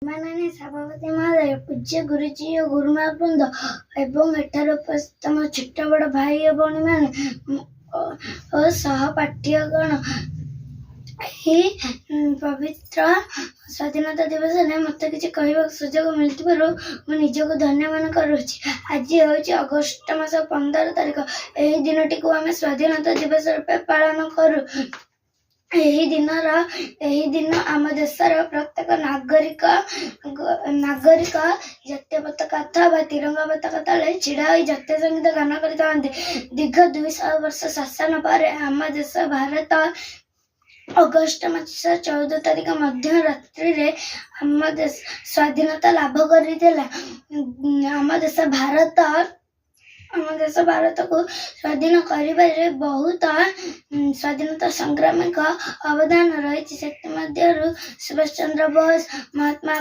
माननीय सभापति महोदय, पूज्य गुरुजी और गुरुमा वृंद एवं एठार उपस्थित मो छोट बड़ भाई और भौणी मैंने और सहपाठ्यगण पवित्र स्वाधीनता दिवस ने मत किसी कहवा सुजोग मिलू निजक धन्य मन करुच्ची। आज हूँ अगस्ट मास 15 तारिख। यही दिन टी आम स्वाधीनता दिवस रूपे पालन करूँ। यही दिन आम देशर प्रत्येक नागरिक जातीय पताका अथवा तिरंगा पताका तले छिड़ा हो जातीय संगीत गान करता। दीर्घ 200 वर्ष शासन पर आम देश भारत अगस्ट मास 14 तारिख मध्य रात्रि रे आम देश स्वाधीनता लाभ कर आम देश भारत को स्वाधीन कर बहुत स्वाधीनता संग्रामी का अवदान रही। सुभाष चंद्र बोस, महात्मा